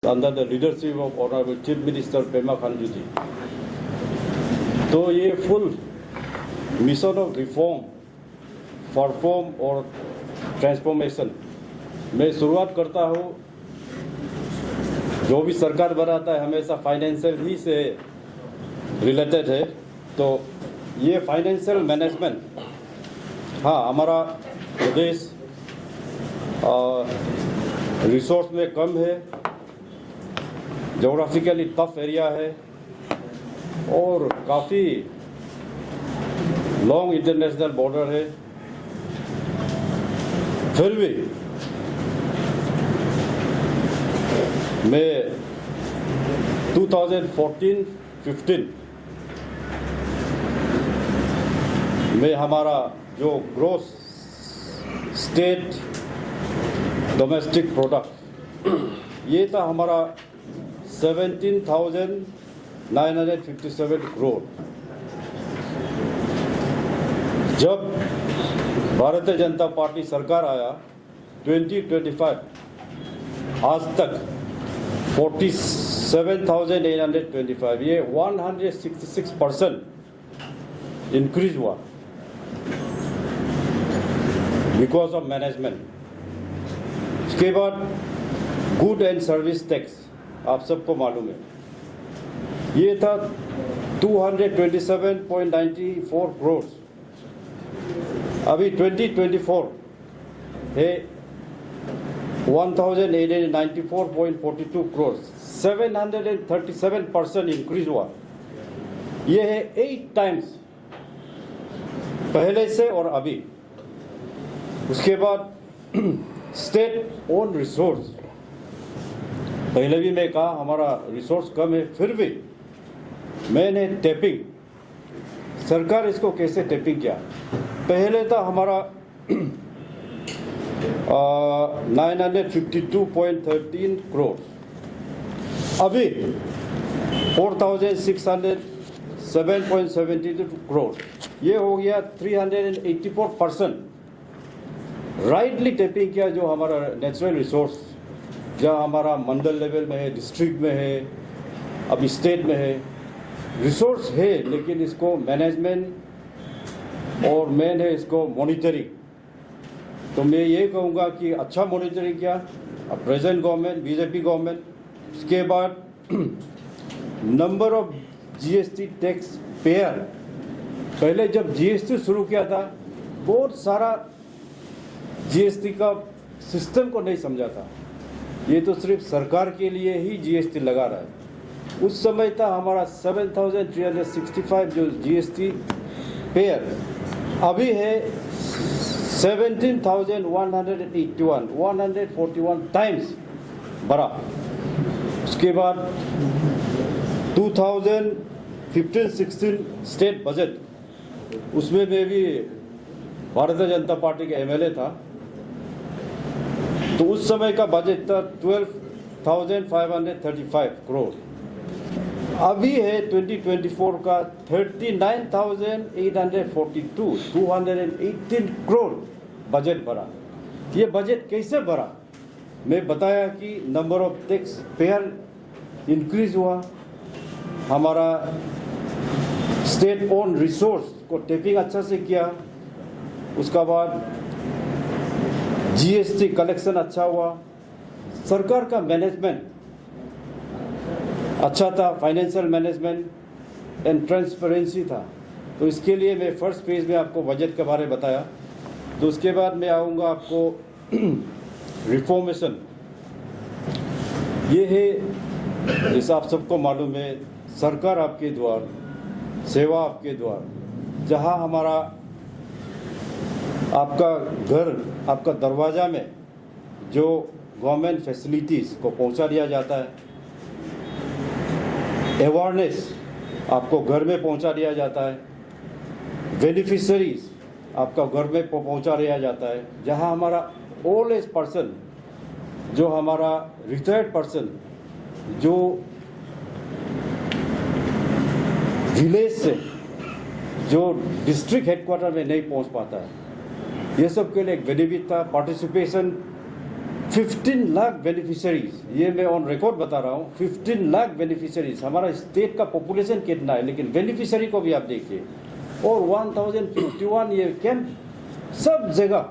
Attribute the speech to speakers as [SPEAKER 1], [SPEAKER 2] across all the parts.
[SPEAKER 1] under the leadership of Honorable Chief Minister Pema Khandu ji. तो ये full mission of reform perform और transformation मैं शुरुआत करता हूँ। जो भी सरकार बनाता है हमेशा फाइनेंशियल ही से रिलेटेड है। तो ये फाइनेंशियल मैनेजमेंट, हाँ, हमारा प्रदेश रिसोर्स में कम है, जोग्राफिकली टफ एरिया है और काफ़ी लॉन्ग इंटरनेशनल बॉर्डर है। फिर भी मैं 2014-15 में हमारा जो ग्रोस स्टेट डोमेस्टिक प्रोडक्ट ये था हमारा 17,957 करोड़। जब भारतीय जनता पार्टी सरकार आया 2025 आज तक 47,825, ये 166% इंक्रीज हुआ बिकॉज ऑफ मैनेजमेंट। उसके बाद गुड एंड सर्विस टैक्स आप सबको मालूम है, ये था 227.94 करोड़। अभी 2024 है 1,894.42 करोड़, 737% इंक्रीज हुआ। ये है 8 टाइम्स पहले से और अभी। उसके बाद स्टेट ओन रिसोर्स, पहले भी मैं कहा हमारा रिसोर्स कम है, फिर भी मैंने टैपिंग, सरकार इसको कैसे टैपिंग किया। पहले था हमारा 952.13 करोड़, अभी 4,607.72 करोड़, ये हो गया 384%। राइटली टैपिंग किया जो हमारा नेचुरल रिसोर्स जहाँ हमारा मंडल लेवल में है, डिस्ट्रिक्ट में है, अब स्टेट में है, रिसोर्स है, लेकिन इसको मैनेजमेंट और मेन है इसको मॉनिटरिंग। तो मैं ये कहूँगा कि अच्छा मॉनिटरिंग किया अब प्रेजेंट गवर्नमेंट, बीजेपी गवर्नमेंट। उसके बाद number of GST tax payer, पहले जब जीएसटी शुरू किया था बहुत सारा जीएसटी का सिस्टम को नहीं समझा था, ये तो सिर्फ सरकार के लिए ही जीएसटी लगा रहा है। उस समय था हमारा 7,365 जो जीएसटी पेयर, अभी है 17,181, 141 टाइम्स बढ़ा। उसके बाद 2015-16 स्टेट बजट, उसमें मैं भी भारतीय जनता पार्टी के एमएलए था, तो उस समय का बजट था 12,535 करोड़। अभी है 2024 का 39,842, 218 करोड़ बजट बढ़ा। ये बजट कैसे बढ़ा, मैं बताया कि number of tax payer increase हुआ, हमारा स्टेट ओन रिसोर्स को टैपिंग अच्छा से किया, उसका बाद जीएसटी कलेक्शन अच्छा हुआ, सरकार का मैनेजमेंट अच्छा था, फाइनेंशियल मैनेजमेंट एंड ट्रांसपेरेंसी था। तो इसके लिए मैं फर्स्ट पेज में आपको बजट के बारे में बताया। तो उसके बाद मैं आऊँगा आपको रिफॉर्मेशन। ये है, जैसा आप सबको मालूम है, सरकार आपके द्वार, सेवा आपके द्वार, जहाँ हमारा आपका घर, आपका दरवाज़ा में जो गवर्नमेंट फैसिलिटीज़ को पहुंचा दिया जाता है, अवेयरनेस आपको घर में पहुंचा दिया जाता है, बेनिफिशरीज आपका घर में पहुंचा दिया जाता है, जहां हमारा ओल्ड एज पर्सन, जो हमारा रिटायर्ड पर्सन जो विलेज से जो डिस्ट्रिक्ट हेडक्वार्टर में नहीं पहुंच पाता है, ये सब के लिए एक बेनिफिट था। पार्टिसिपेशन 15 लाख बेनिफिशियरीज, ये मैं ऑन रिकॉर्ड बता रहा हूँ, 15 लाख बेनिफिशियरीज। हमारा स्टेट का पॉपुलेशन कितना है, लेकिन बेनिफिशियरी को भी आप देखिए। और 1051 ये कैंप सब जगह,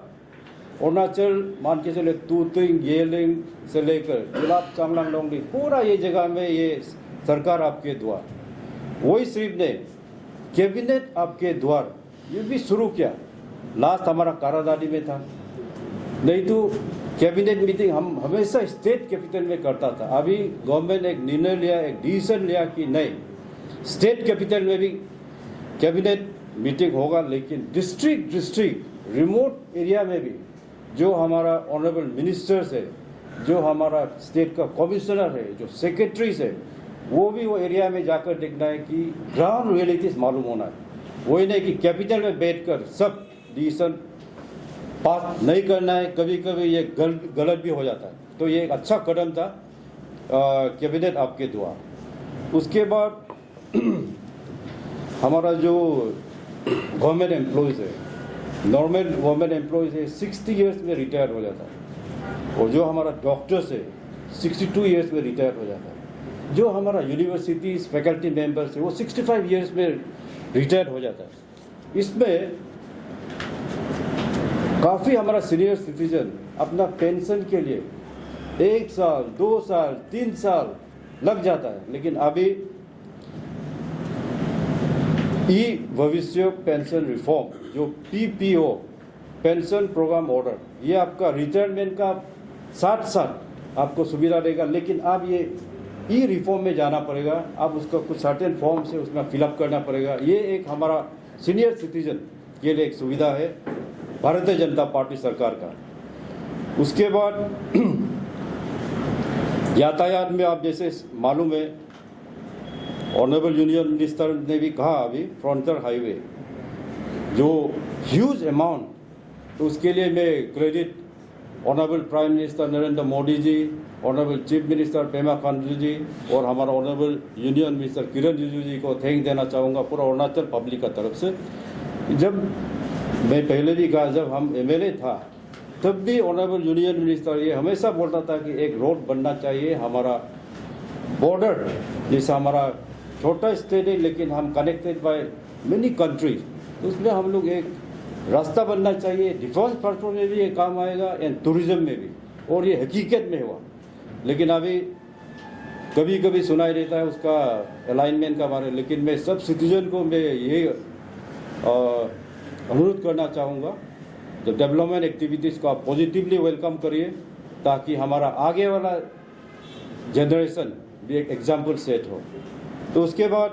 [SPEAKER 1] अरुणाचल मान के चले तूतिंग येलिंग से लेकर गुलाब चांगलांग लोंगडी, पूरा ये जगह में ये सरकार आपके द्वार, वही सिर्फ ने कैबिनेट आपके द्वार ये भी शुरू किया। लास्ट हमारा कारादादी में था, नहीं तो कैबिनेट मीटिंग हम हमेशा स्टेट कैपिटल में करता था। अभी गवर्नमेंट एक निर्णय लिया, एक डिसीजन लिया कि नहीं, स्टेट कैपिटल में भी कैबिनेट मीटिंग होगा, लेकिन डिस्ट्रिक्ट रिमोट एरिया में भी जो हमारा ऑनरेबल मिनिस्टर्स है, जो हमारा स्टेट का कमिश्नर है, जो सेक्रेटरीज है, वो भी वो एरिया में जाकर देखना है कि ग्राउंड रियलिटीज मालूम होना है। वही नहीं कि कैपिटल में बैठकर सब डिसीजन पास नहीं करना है, कभी कभी ये गलत भी हो जाता है। तो ये एक अच्छा कदम था कैबिनेट आपके द्वारा। उसके बाद हमारा जो गवर्नमेंट एम्प्लॉयज़ है, नॉर्मल गवर्नमेंट एम्प्लॉयज़ है, 60 ईयर्स में रिटायर हो जाता है। और जो हमारा डॉक्टर्स है 62 ईयर्स में रिटायर हो जाता है। जो हमारा यूनिवर्सिटीज़ फैकल्टी मेंबर्स है वो 65 ईयर्स में रिटायर हो जाता है। इसमें काफ़ी हमारा सीनियर सिटीजन अपना पेंशन के लिए 1 साल 2 साल 3 साल लग जाता है। लेकिन अभी ई भविष्य पेंशन रिफॉर्म जो PPO पेंशन प्रोग्राम ऑर्डर, ये आपका रिटायरमेंट का साथ साथ आपको सुविधा देगा। लेकिन अब ये ई रिफॉर्म में जाना पड़ेगा, अब उसका कुछ सर्टेन फॉर्म से उसमें फिलअप करना पड़ेगा। ये एक हमारा सीनियर सिटीजन के लिए एक सुविधा है भारतीय जनता पार्टी सरकार का। उसके बाद यातायात में आप जैसे मालूम है, ऑनरेबल यूनियन मिनिस्टर ने भी कहा अभी फ्रंटियर हाईवे जो ह्यूज अमाउंट, तो उसके लिए मैं credit honourable prime minister Narendra Modi ji, honourable chief minister Pema Khandu ji और हमारा honourable union minister Kiren Rijiju ji को थैंक देना चाहूँगा पूरा अरुणाचल पब्लिक का तरफ से। जब मैं पहले भी कहा, जब हम MLA था तब भी ऑनरेबल यूनियन मिनिस्टर ये हमेशा बोलता था कि एक रोड बनना चाहिए हमारा बॉर्डर, जैसा हमारा छोटा स्टेट है लेकिन हम कनेक्टेड बाय मेनी कंट्रीज, तो उसमें हम लोग एक रास्ता बनना चाहिए। डिफेंस पर्पज में भी ये काम आएगा एंड टूरिज्म में भी, और ये हकीकत में हुआ। लेकिन अभी कभी कभी सुनाई देता है उसका अलाइनमेंट का बारे में। लेकिन मैं सब सिटीजन को मैं ये अनुरोध करना चाहूँगा, जब डेवलपमेंट एक्टिविटीज़ को आप पॉजिटिवली वेलकम करिए ताकि हमारा आगे वाला जनरेशन भी एक एग्जाम्पल सेट हो। तो उसके बाद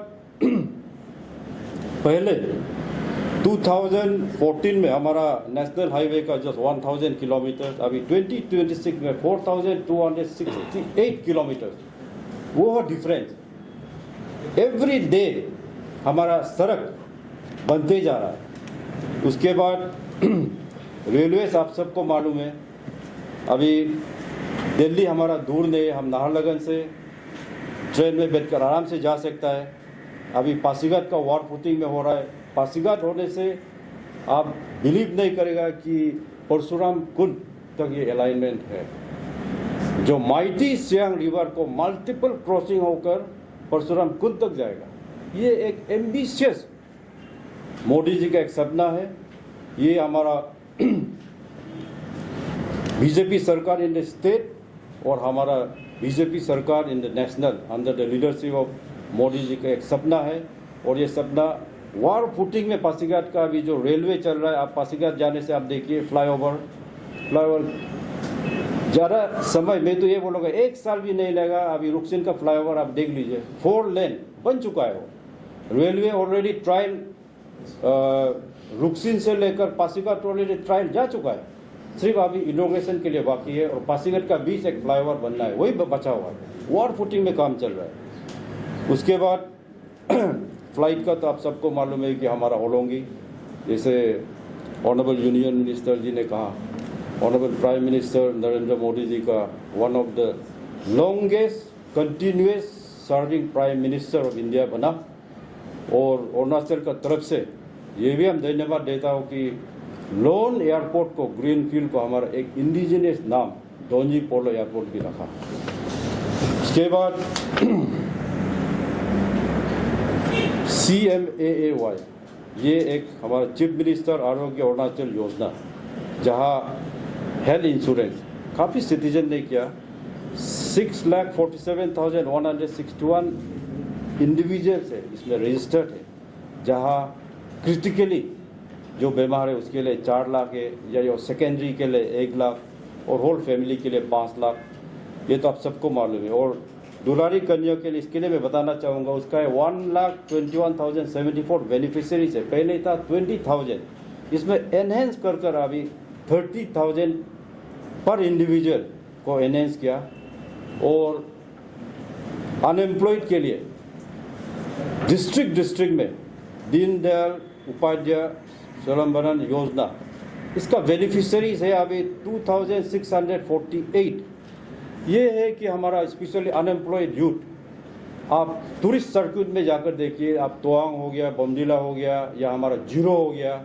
[SPEAKER 1] पहले 2014 में हमारा नेशनल हाईवे का जस्ट 1000 किलोमीटर, अभी 2026 में 4268 किलोमीटर, वो है डिफरेंस। एवरी डे हमारा सड़क बनते जा रहा है। उसके बाद रेलवेज आप सबको मालूम है, अभी दिल्ली हमारा दूर नहीं, हम नाहरलगुन से ट्रेन में बैठकर आराम से जा सकता है। अभी पासीघाट का वार फुटिंग में हो रहा है। पासीघाट होने से आप बिलीव नहीं करेगा कि परशुराम कुंड तक ये अलाइनमेंट है, जो माइटी सियांग रिवर को मल्टीपल क्रॉसिंग होकर परशुराम कुंड तक जाएगा। ये एक एम्बिशियस मोदी जी का एक सपना है। ये हमारा बीजेपी सरकार इन द स्टेट और हमारा बीजेपी सरकार in the national under the leadership of Modi ji का एक सपना है। और ये सपना वार फुटिंग में पासीघाट का अभी जो रेलवे चल रहा है, आप पासीघाट जाने से आप देखिए फ्लाईओवर ज़्यादा समय, मैं तो ये बोलूँगा 1 साल भी नहीं लगेगा। अभी रुकसिन का फ्लाईओवर आप देख लीजिए, 4 लेन बन चुका है। वो रेलवे ऑलरेडी ट्रायल रुकसिन से लेकर पासीघाट ऑलरेडी ट्रायल जा चुका है, सिर्फ अभी इनोग्रेशन के लिए बाकी है। और पासीघाट का बीच एक फ्लाईओवर बनना है, वही बचा हुआ है, वार फुटिंग में काम चल रहा है। उसके बाद फ्लाइट का तो आप सबको मालूम है कि हमारा होलोंगी, जैसे ऑनरेबल यूनियन मिनिस्टर जी ने कहा, honourable prime minister Narendra Modi ji का one of the longest continuous serving prime minister of India बना। और अरुणाचल का तरफ से ये भी हम धन्यवाद देता हूँ कि लोन एयरपोर्ट को, ग्रीन फील्ड को हमारा एक इंडिजिनियस नाम दोंजी पोलो एयरपोर्ट भी रखा। इसके बाद CMAAY, ये एक हमारा चीफ मिनिस्टर आरोग्य अरुणाचल योजना, जहाँ हेल्थ इंश्योरेंस काफ़ी सिटीजन ने किया। 6,47,161 इंडिविजुअल्स है इसमें रजिस्टर्ड है, जहाँ क्रिटिकली जो बीमार है उसके लिए 4 लाख है, या सेकेंडरी के लिए 1 लाख और होल फैमिली के लिए 5 लाख। ये तो आप सबको मालूम है। और दुलारी कन्या के लिए, इसके लिए मैं बताना चाहूँगा, उसका है 1,21,074 बेनिफिशरीज है। पहले था 20,000, इसमें एनहेंस कर अभी 30,000 पर इंडिविजुअल को एनहेंस किया। और अनएम्प्लॉयड के लिए डिस्ट्रिक्ट में दीनदयाल उपाध्याय स्वावलंबन योजना, इसका बेनिफिशरीज है अभी 2,648। ये है कि हमारा स्पेशली अनएम्प्लॉयड यूथ, आप टूरिस्ट सर्किट में जाकर देखिए, आप तवांग हो गया, बोमडिला हो गया, या हमारा जीरो हो गया,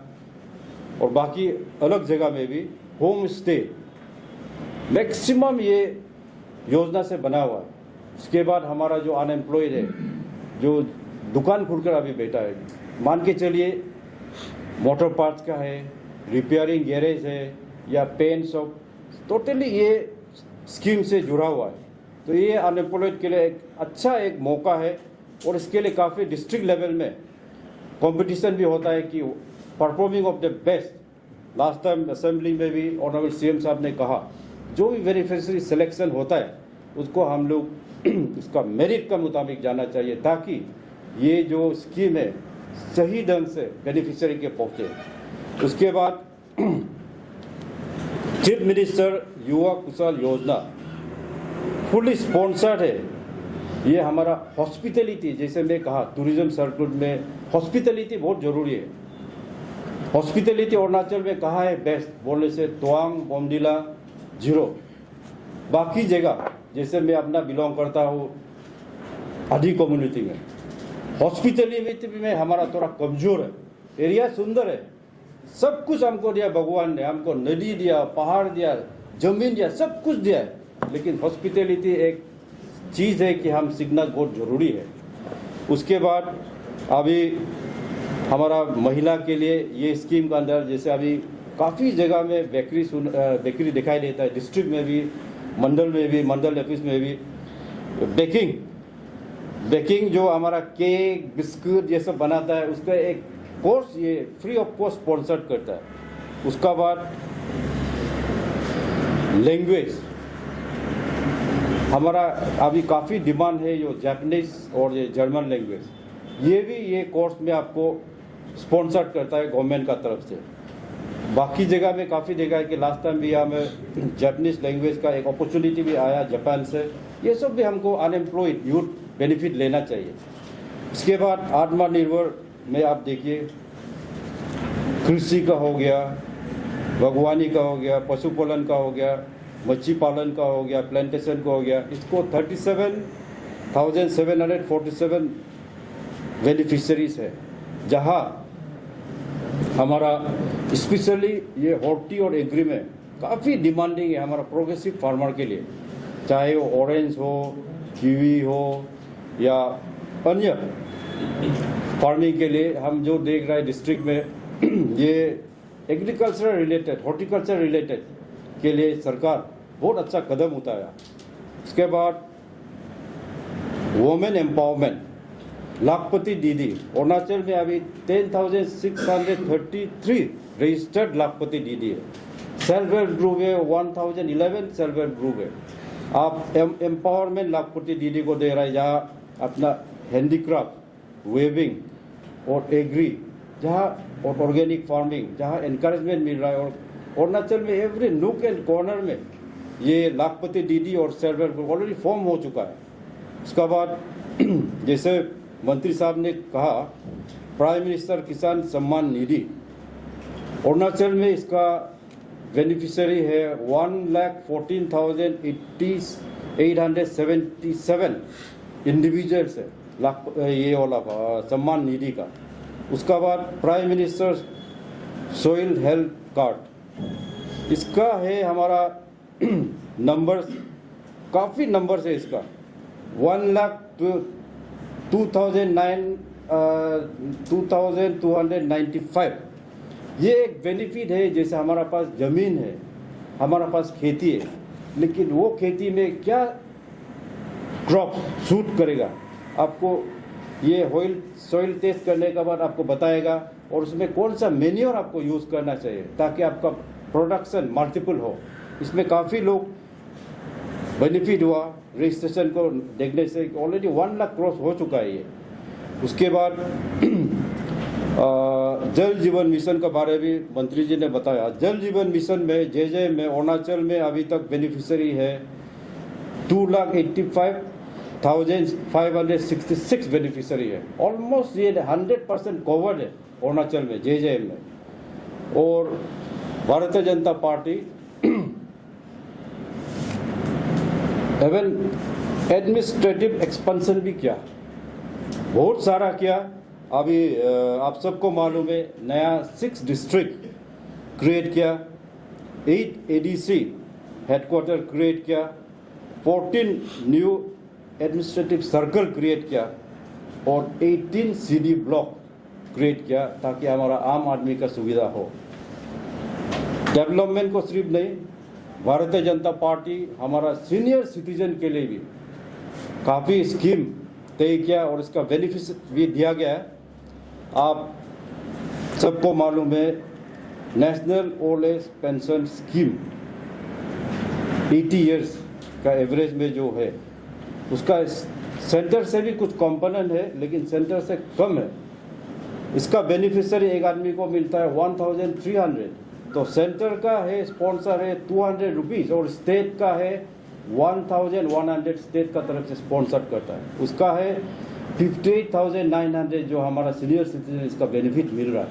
[SPEAKER 1] और बाकी अलग जगह में भी होम स्टे मैक्सिमम ये योजना से बना हुआ है। इसके बाद हमारा जो अनएम्प्लॉयड है, जो दुकान खोलकर अभी बैठा है, मान के चलिए मोटर पार्ट्स का है, रिपेयरिंग गैरेज है, या पेंट शॉप, टोटली ये स्कीम से जुड़ा हुआ है। तो ये अनएम्प्लॉयड के लिए एक मौका है। और इसके लिए काफ़ी डिस्ट्रिक्ट लेवल में कंपटीशन भी होता है कि performing of the best. Last time assembly में भी ऑनरेबल CM साहब ने कहा, जो भी बेनिफिशियरी सिलेक्शन होता है उसको हम लोग इसका मेरिट के मुताबिक जाना चाहिए, ताकि ये जो स्कीम है सही ढंग से बेनिफिशियरी के पहुँचे। उसके बाद चीफ मिनिस्टर युवा कुशल योजना फुली स्पॉन्सर्ड है। ये हमारा हॉस्पिटलिटी, जैसे मैं कहा टूरिज्म सर्किट में हॉस्पिटलिटी बहुत ज़रूरी है। हॉस्पिटलिटी अरुणाचल में कहाँ है बेस्ट बोलने से तवांग, बोमडिला, जीरो। बाकी जगह जैसे मैं अपना बिलोंग करता हूँ आदि कम्युनिटी में, हॉस्पिटलिटी में हमारा थोड़ा कमज़ोर है। एरिया सुंदर है, सब कुछ हमको दिया भगवान ने, हमको नदी दिया, पहाड़ दिया, जमीन दिया, सब कुछ दिया है, लेकिन हॉस्पिटलिटी एक चीज़ है कि हम सीखना बहुत ज़रूरी है। उसके बाद अभी हमारा महिला के लिए ये स्कीम के अंदर, जैसे अभी काफ़ी जगह में बेकरी दिखाई देता है, डिस्ट्रिक्ट में भी, मंडल में भी, मंडल ऑफिस में भी बेकिंग जो हमारा केक, बिस्कुट ये सब बनाता है, उसका एक कोर्स ये फ्री ऑफ कॉस्ट स्पॉन्सर्ड करता है। उसका बाद लैंग्वेज, हमारा अभी काफ़ी डिमांड है जो जापानीज और ये जर्मन लैंग्वेज, ये कोर्स में आपको स्पॉन्सर्ड करता है गवर्नमेंट का तरफ से। बाकी जगह में काफ़ी जगह है कि लास्ट टाइम भी हमें जापानीज लैंग्वेज का एक अपॉर्चुनिटी भी आया जापान से। ये सब भी हमको अनएम्प्लॉयड यूथ बेनिफिट लेना चाहिए। इसके बाद आत्मनिर्भर में आप देखिए, कृषि का हो गया, बागवानी का हो गया, पशुपालन का हो गया, मच्छी पालन का हो गया, प्लांटेशन का हो गया, इसको 37,747 बेनिफिशरीज है, जहाँ हमारा स्पेशली ये हॉर्टी और एग्री में काफ़ी डिमांडिंग है हमारा प्रोग्रेसिव फार्मर के लिए, चाहे वो ऑरेंज हो, कीवी हो, या अन्य फार्मिंग के लिए। हम जो देख रहे हैं डिस्ट्रिक्ट में ये एग्रीकल्चर रिलेटेड, हॉर्टिकल्चर रिलेटेड के लिए सरकार बहुत अच्छा कदम उठाया। इसके बाद वुमेन एम्पावरमेंट, लाखपति दीदी, अरुणाचल में अभी 10,633 रजिस्टर्ड लाखपति दीदी है। सेल्फ हेल्प ग्रुप है 1011 सेल्फ हेल्प ग्रुप है। आप एम्पावरमेंट लाखपति दीदी को दे रहे हैं, जहाँ अपना हैंडीक्राफ्ट, वेविंग और एग्री, जहाँ और ऑर्गेनिक फार्मिंग, जहाँ एनकरेजमेंट मिल रहा है। और अरुणाचल में एवरी नूक एंड कॉर्नर में ये लाखपति दीदी और self help group already form हो चुका है। उसके बाद जैसे मंत्री साहब ने कहा, प्राइम मिनिस्टर किसान सम्मान निधि, अरुणाचल में इसका बेनिफिशियरी है 1,14,877 इंडिविजुअल्स है ये वाला सम्मान निधि का। उसका बाद prime minister soil health card, इसका है हमारा नंबर्स, काफ़ी नंबर्स है इसका। 1,02,295 ये एक बेनिफिट है। जैसे हमारा पास ज़मीन है, हमारा पास खेती है, लेकिन वो खेती में क्या क्रॉप सूट करेगा आपको ये सॉइल टेस्ट करने के बाद आपको बताएगा, और उसमें कौन सा मैन्योर आपको यूज़ करना चाहिए ताकि आपका प्रोडक्शन मल्टीपल हो। इसमें काफ़ी लोग बेनिफिट हुआ रजिस्ट्रेशन को देखने से। ऑलरेडी 1 लाख क्रॉस हो चुका है ये। उसके बाद जल जीवन मिशन के बारे में मंत्री जी ने बताया। जल जीवन मिशन में जे में अरुणाचल में अभी तक बेनिफिशियरी है 2,85,566 बेनिफिशियरी है। ऑलमोस्ट ये 100% कवर्ड है अरुणाचल में जे में। और भारतीय जनता पार्टी एवं एडमिनिस्ट्रेटिव एक्सपेंशन भी किया, बहुत सारा किया। अभी आप सबको मालूम है नया 6 डिस्ट्रिक्ट क्रिएट किया, 8 एडीसी हेडक्वार्टर क्रिएट किया, 14 न्यू एडमिनिस्ट्रेटिव सर्कल क्रिएट किया और 18 सीडी ब्लॉक क्रिएट किया ताकि हमारा आम आदमी का सुविधा हो। डेवलपमेंट को सिर्फ नहीं, भारतीय जनता पार्टी हमारा सीनियर सिटीजन के लिए भी काफ़ी स्कीम तय किया और इसका बेनिफिट भी दिया गया है। आप सबको मालूम है national old age pension scheme 80 years का एवरेज में जो है, उसका सेंटर से भी कुछ कंपोनेंट है लेकिन सेंटर से कम है। इसका बेनिफिशियरी एक आदमी को मिलता है 1,300। तो सेंटर का है स्पॉन्सर है 200 रुपीज़ और स्टेट का है 1,100 स्टेट का तरफ से स्पॉन्सर करता है। उसका है 58,900 जो हमारा सीनियर सिटीजन इसका बेनिफिट मिल रहा है।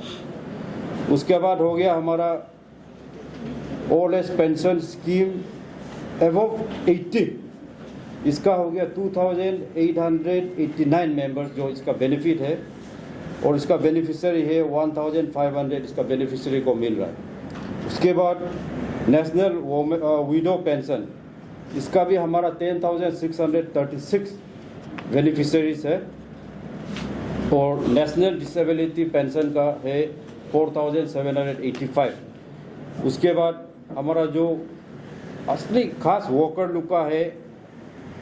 [SPEAKER 1] उसके बाद हो गया हमारा old age pension scheme above 80, इसका हो गया 2,889 मेंबर्स जो इसका बेनिफिट है और इसका बेनिफिशियरी है 1,500 इसका बेनिफिशियरी को मिल रहा है। उसके बाद नेशनल विडो पेंशन, इसका भी हमारा 10,636 बेनिफिशियरीज है और नेशनल डिसेबिलिटी पेंशन का है 4,785। उसके बाद हमारा जो असली खास वर्कर लोग का है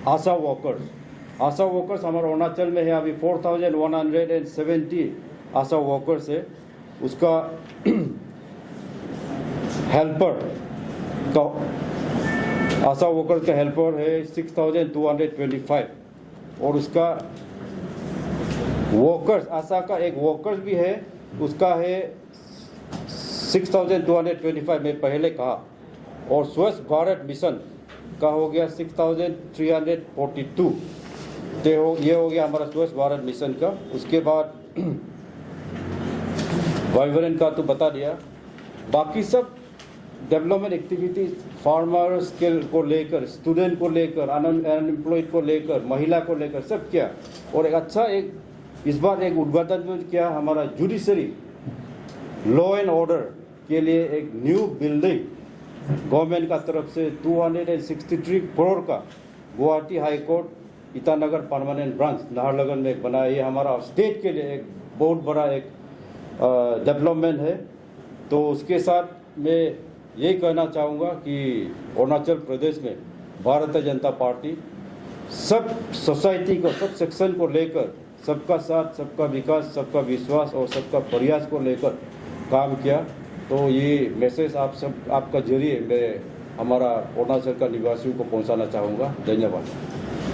[SPEAKER 1] आशा वर्कर्स हमारा अरुणाचल में है अभी 4,170 आशा वर्कर्स है। उसका हेल्पर का आशा वर्कर का हेल्पर है 6,225 और उसका वर्कर्स आशा का एक वर्कर्स भी है उसका है 6,225 में पहले कहा। और स्वच्छ भारत मिशन का हो गया 6,342। तो ये हो गया हमारा स्वच्छ भारत मिशन का। उसके बाद वाइब्रेंट का तो बता दिया। बाकी सब डेवलपमेंट एक्टिविटीज फार्मर्स के को लेकर, स्टूडेंट को लेकर, अनएम्प्लॉयड को लेकर, महिला को लेकर सब किया। और एक अच्छा इस बार एक उद्घाटन भी किया हमारा जुडिशरी लॉ एंड ऑर्डर के लिए एक न्यू बिल्डिंग गवर्नमेंट का तरफ से 263 करोड़ का Guwahati high court Itanagar permanent branch Naharlagun में बना। ये हमारा स्टेट के लिए एक बहुत बड़ा एक डेवलपमेंट है। तो उसके साथ मैं यही कहना चाहूँगा कि अरुणाचल प्रदेश में भारतीय जनता पार्टी सब सोसाइटी को, सब सेक्शन को लेकर सबका साथ, सबका विकास, सबका विश्वास और सबका प्रयास को लेकर काम किया। तो ये मैसेज आपका जरिए मैं हमारा अरुणाचल का निवासियों को पहुंचाना चाहूँगा। धन्यवाद।